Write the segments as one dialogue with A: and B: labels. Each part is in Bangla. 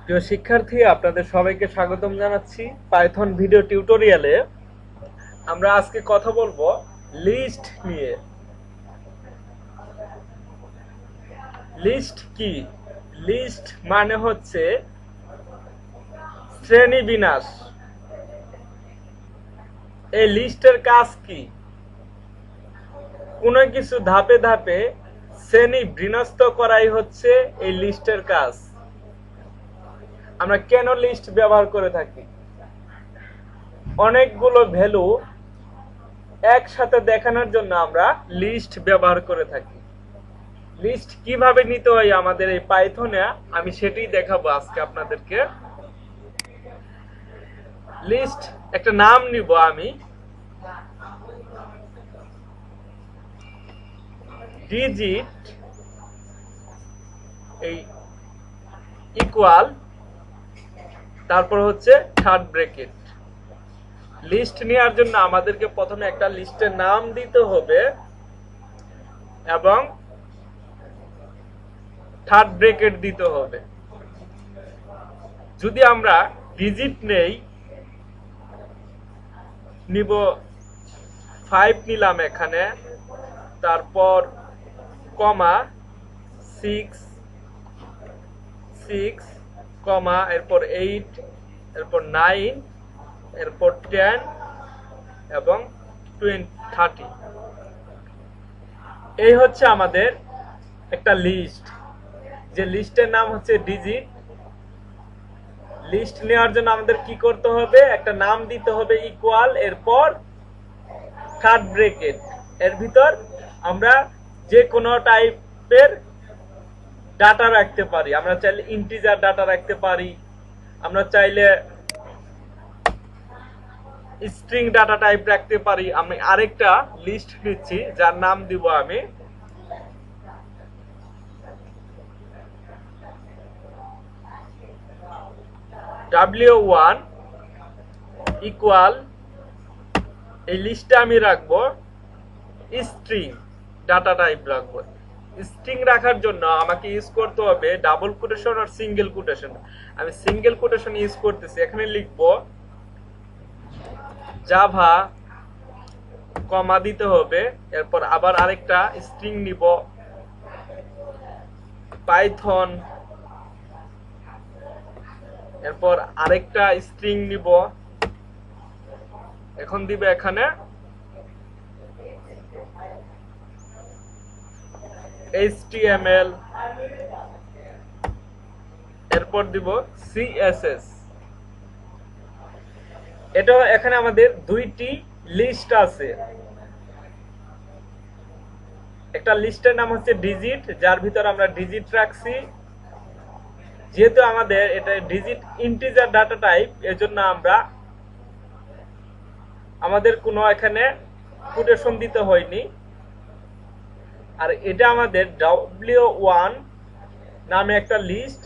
A: প্রিয় শিক্ষার্থী, আপনাদের সবাইকে স্বাগতম জানাচ্ছি পাইথন ভিডিও টিউটোরিয়ালে। আমরা আজকে কথা বলবো লিস্ট নিয়ে। লিস্ট কি? লিস্ট মানে হচ্ছে শ্রেণীবিন্যাস। এই লিস্টের কাজ কি? কোনো কিছু ধাপে ধাপে শ্রেণী বিন্যস্ত করাই হচ্ছে এই লিস্টের কাজ। আমরা কেন লিস্ট ব্যবহার করে থাকি? অনেকগুলো ভ্যালু একসাথে দেখানোর জন্য আমরা লিস্ট ব্যবহার করে থাকি। লিস্ট কিভাবে নিতে হয় আমাদের এই পাইথনে, আমি সেটাই দেখাবো আজকে আপনাদেরকে। লিস্ট একটা নাম নিব আমি, ডিজিট এই ইকুয়াল, তারপর হচ্ছে থার্ড ব্র্যাকেট। লিস্ট নেওয়ার জন্য আমাদেরকে প্রথমে একটা লিস্টের নাম দিতে হবে এবং থার্ড ব্র্যাকেট দিতে হবে। যদি আমরা ডিজিট নিব 5 নিলাম এখানে, তারপর কমা 6 কমা এরপর 8, এরপর 9, এরপর 10 এবং 30। এই হচ্ছে আমাদের একটা লিস্ট, যে লিস্টের নাম হচ্ছে ডিজিট। লিস্ট নেওয়ার জন্য আমাদের কি করতে হবে? একটা নাম দিতে হবে ইকুয়াল, এরপর থার্ড ব্র্যাকেট। এর ভিতর আমরা যে কোনো টাইপের ডাটা রাখতে পারি। আমরা চাইলে ইন্টিজার ডাটা রাখতে পারি, আমরা চাইলে স্ট্রিং ডাটা টাইপ রাখতে পারি। আমি আরেকটা লিস্ট নিচ্ছি যার নাম দিব আমি w1 ইকুয়াল, এই লিস্টে আমি রাখবো স্ট্রিং ডাটা টাইপ রাখবো। স্ট্রিং রাখার জন্য আমাকে ইউজ করতে হবে ডাবল কোটেশন আর সিঙ্গেল কোটেশন। আমি সিঙ্গেল কোটেশন ইউজ করতেছি। এখানে লিখবো জাভা, কমা দিতে হবে, এরপর আবার আরেকটা স্ট্রিং নিব পাইথন, এরপর আরেকটা স্ট্রিং নিব, এখন দিব এখানে HTML, এরপর দিব CSS। এটা এখানে আমাদের দুইটি লিস্ট আছে। একটা লিস্টের নাম হচ্ছে ডিজিট, যার ভিতর আমরা ডিজিট রাখছি। যেহেতু আমাদের এটা ডিজিট ইন্টিজার ডাটা টাইপ, এজন্য আমাদের কোনো এখানে কোটেশন দিতে হয়নি। আর এটা আমাদের w1 নামে একটা লিস্ট।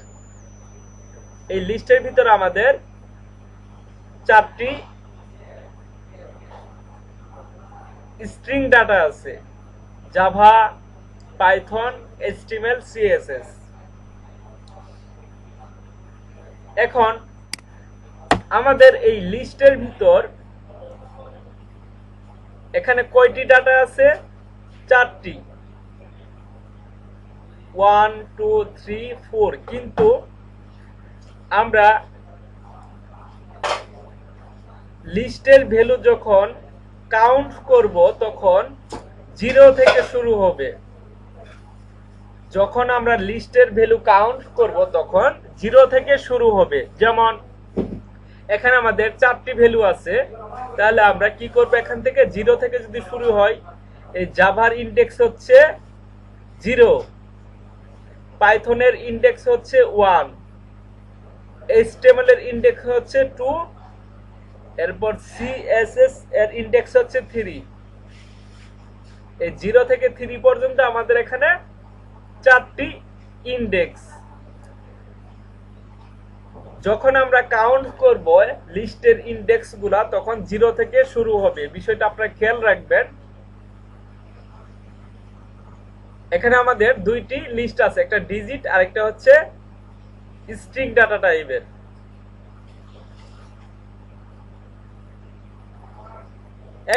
A: এই লিস্টের ভিতর আমাদের 4টি স্ট্রিং ডাটা আছে: জাভা, পাইথন, HTML, CSS। এখন আমাদের এই লিস্টের ভিতর এখানে কয়টি ডাটা আছে? 4টি, 1 2 3 4। কিন্তু আমরা লিস্টের ভ্যালু যখন কাউন্ট করব তখন 0 থেকে শুরু হবে। যখন আমরা লিস্টের ভ্যালু কাউন্ট করব তখন 0 থেকে শুরু হবে। যেমন এখানে আমাদের 4টি ভ্যালু আছে, তাহলে আমরা কি করব? এখান থেকে 0 থেকে যদি শুরু হয়, এই জাভার ইনডেক্স হচ্ছে 0, পাইথনের ইনডেক্স হচ্ছে 1, HTML এর ইনডেক্স হচ্ছে 2, এরপর CSS এর ইনডেক্স হচ্ছে 3। এই 0 থেকে 3 পর্যন্ত আমাদের এখানে 4টি ইনডেক্স। যখন আমরা কাউন্ট করব লিস্টের ইনডেক্স গুলা, তখন 0 থেকে শুরু হবে। বিষয়টা আপনারা খেয়াল রাখবেন। এখানে আমাদের দুইটি লিস্ট আছে, একটা ডিজিট আর একটা হচ্ছে স্ট্রিং ডাটা টাইপের।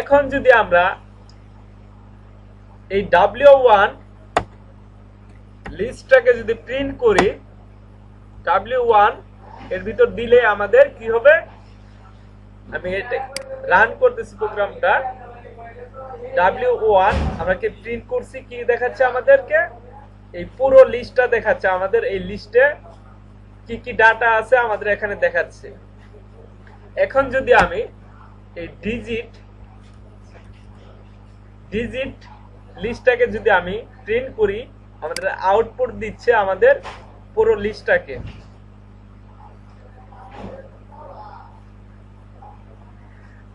A: এখন যদি আমরা এই w1 লিস্টটাকে যদি প্রিন্ট করি, w1 এর ভিতর দিলে আমাদের কি হবে, আমি এটা রান করতেছি প্রোগ্রামটা, w1 আমরা কি প্রিন্ট করছি, কি দেখাচ্ছে আমাদেরকে, এই পুরো লিস্টটা দেখাচ্ছে আমাদের। এই লিস্টে কি কি ডাটা আছে আমাদের এখানে দেখাচ্ছে। এখন যদি আমি এই ডিজিট লিস্টটাকে যদি আমি প্রিন্ট করি, আমাদের আউটপুট দিচ্ছে আমাদের পুরো লিস্টটাকে।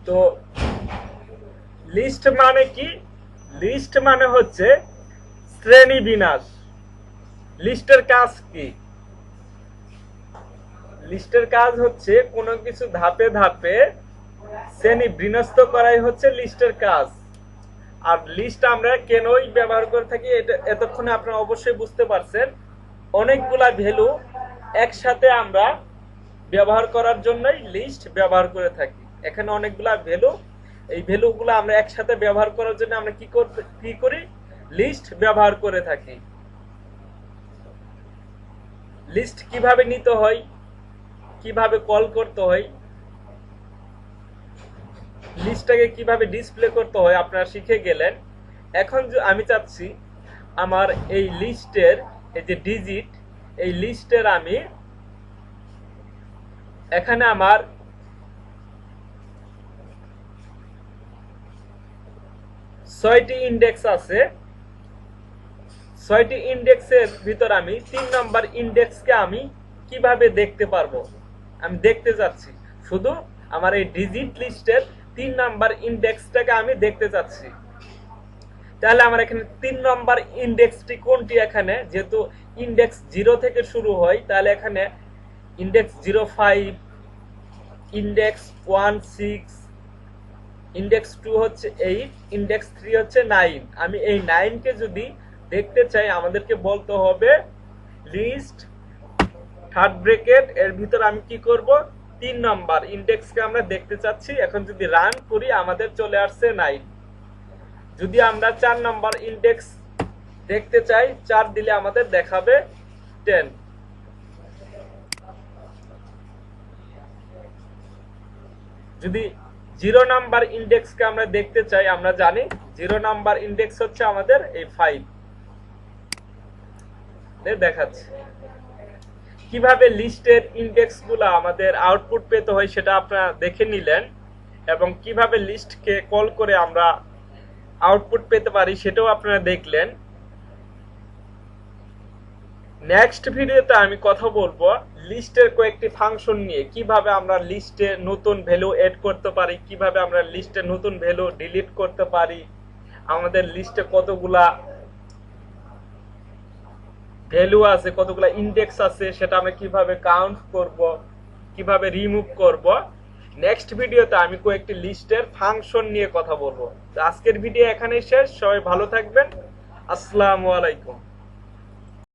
A: তো লিস্ট মানে কি? লিস্ট মানে হচ্ছে শ্রেণী বিন্যাস। লিস্টের কাজ কি? লিস্টের কাজ হচ্ছে কোনো কিছু ধাপে ধাপে শ্রেণী বিন্যস্ত করাই হচ্ছে লিস্টের কাজ। আর লিস্ট আমরা কেনই ব্যবহার করে থাকি এটা এতক্ষণে আপনারা অবশ্যই বুঝতে পারছেন। অনেকগুলা ভ্যালু একসাথে আমরা ব্যবহার করার জন্যই লিস্ট ব্যবহার করে থাকি। এখানে অনেকগুলা ভ্যালু, এই ভ্যালুগুলো আমরা একসাথে ব্যবহার করার জন্য আমরা কি করি, লিস্ট ব্যবহার করে থাকি। লিস্ট কিভাবে নিতে হয়, কিভাবে কল করতে হয়, লিস্টটাকে কিভাবে ডিসপ্লে করতে হয় আপনারা শিখে গেলেন। এখন আমি চাচ্ছি আমার এই লিস্টের এই যে ডিজিট, এই লিস্টের আমি এখানে আমার ছয়টি ইন্ডেক্স আছে। 6টি ইন্ডেক্সের ভিতর আমি 3 নম্বর ইন্ডেক্সকে আমি কিভাবে দেখতে পারবো, আমি দেখতে যাচ্ছি। শুধু আমার এই ডিজিট লিস্টের 3 নম্বর ইন্ডেক্সটাকে আমি দেখতে চাচ্ছি। তাহলে আমার এখানে 3 নম্বর ইন্ডেক্সটি কোনটি, এখানে যেহেতু ইন্ডেক্স 0 থেকে শুরু হয়, তাহলে এখানে ইন্ডেক্স 05, ইন্ডেক্স 16, ইন্ডেক্স 2 হচ্ছে 8, ইন্ডেক্স 3 হচ্ছে 9। আমি এই 9 কে যদি দেখতে চাই আমাদেরকে বলতে হবে লিস্ট থার্ড ব্র্যাকেট এর ভিতর আমি কি করব, 3 নম্বর ইন্ডেক্সকে আমরা দেখতে চাচ্ছি। এখন যদি রান করি আমাদের চলে আসছে 9। যদি আমরা 4 নম্বর ইন্ডেক্স দেখতে চাই, 4 দিলে আমাদের দেখাবে 10। যদি 0 নাম্বার ইন্ডেক্সকে আমরা দেখতে চাই, আমরা জানি 0 নাম্বার ইন্ডেক্স হচ্ছে আমাদের এই 5 দেখাচ্ছে। কিভাবে লিস্টের ইন্ডেক্সগুলো আমাদের আউটপুট পেতে হয় সেটা আপনারা দেখে নিলেন, এবং কিভাবে লিস্টকে কল করে আমরা আউটপুট পেতে পারি সেটাও আপনারা দেখলেন। নেক্সট ভিডিওতে আমি কথা বলবো লিস্টের কয়েকটি ফাংশন নিয়ে, কিভাবে আমরা লিস্টে নতুন ভ্যালু এড করতে পারি, কিভাবে আমরা লিস্টে নতুন ভ্যালু ডিলিট করতে পারি, আমাদের লিস্টে কতগুলা ভ্যালু আছে, কতগুলা ইন্ডেক্স আছে, সেটা আমরা কিভাবে কাউন্ট করব, কিভাবে রিমুভ করব। নেক্সট ভিডিওতে আমি কয়েকটি লিস্টের ফাংশন নিয়ে কথা বলবো। তো আজকের ভিডিও এখানেই শেষ। সবাই ভালো থাকবেন। আসসালামু আলাইকুম।